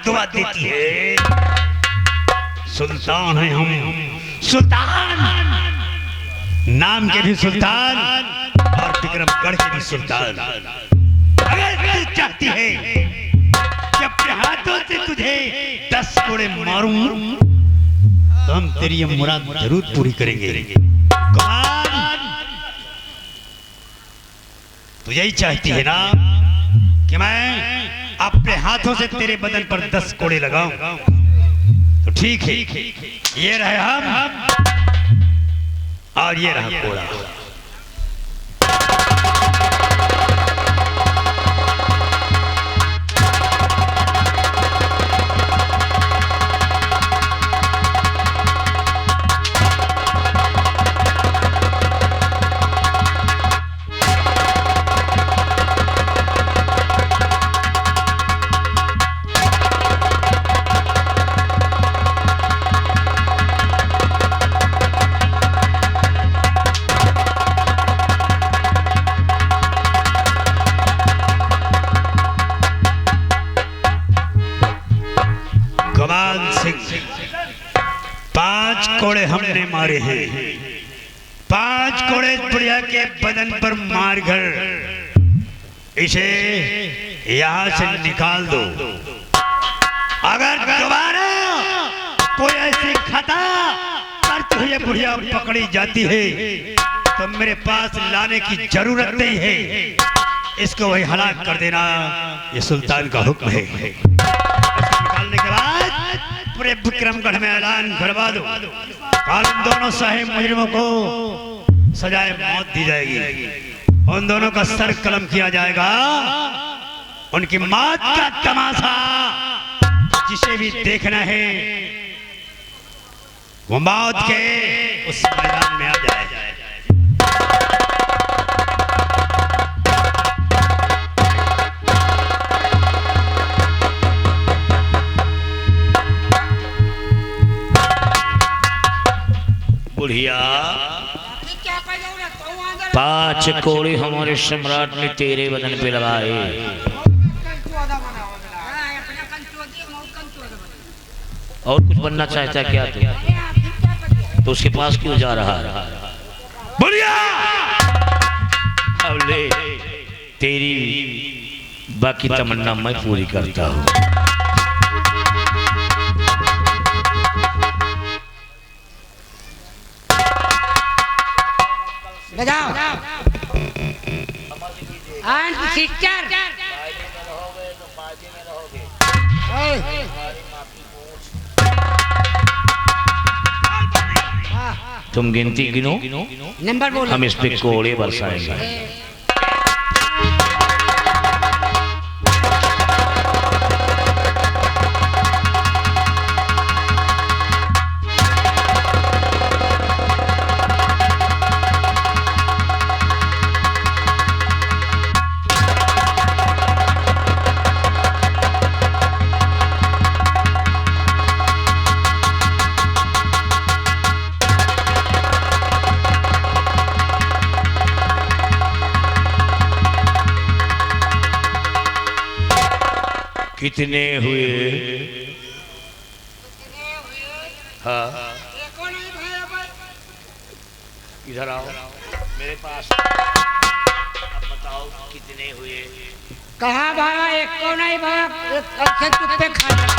बद्दुआ देती है। सुल्तान है हम, सुल्तान, नाम के भी सुल्तान और विक्रमगढ़ के भी सुल्तान। अगर तू चाहती है कि अपने हाथों से तुझे 10 कोड़े मारूं तो हम तेरी ये मुराद जरूर पूरी करेंगे। कौन? तू यही चाहती है ना कि मैं अपने हाथों से तेरे बदन पर 10 कोड़े लगाऊं? तो ठीक है, ये रहे हम और ये रहा कोड़ा। कोड़े हमने मारे हैं, 5 कोड़े बुढ़िया के बदन पर मारकर इसे यहां से निकाल दो। अगर दोबारा कोई ऐसी खता करते हुए बुढ़िया पकड़ी जाती है तो मेरे पास लाने की जरूरत नहीं है, इसको वही हलाक कर देना, ये सुल्तान का हुक्म है। निकालने के बाद पूरे विक्रमगढ़ में ऐलान करवा दो, कल उन दोनों साहिब मुजरिमों को सजाए मौत दी जाएगी, उन दोनों का सर कलम किया जाएगा, उनकी मौत का तमाशा जिसे भी देखना है वो मौत के उस मैदान में आ जाए। बुढ़िया 5 कोड़े हमारे सम्राट ने तेरे बदन पे लगाए, और कुछ बनना चाहता क्या तू? तो उसके पास क्यों जा रहा है? बुढ़िया अब ले, तेरी बाकी तमन्ना मैं पूरी करता हूँ। बजाओ एंड सिस्टर, तुम गिनती गिनो, नंबर बोलो, हम इस पे कोड़े बरसाएंगे। कितने हुए? हाँ, इधर आओ मेरे पास, अब बताओ कितने हुए? कहाँ भागा? एक को नहीं भागा, एक चुप पे खा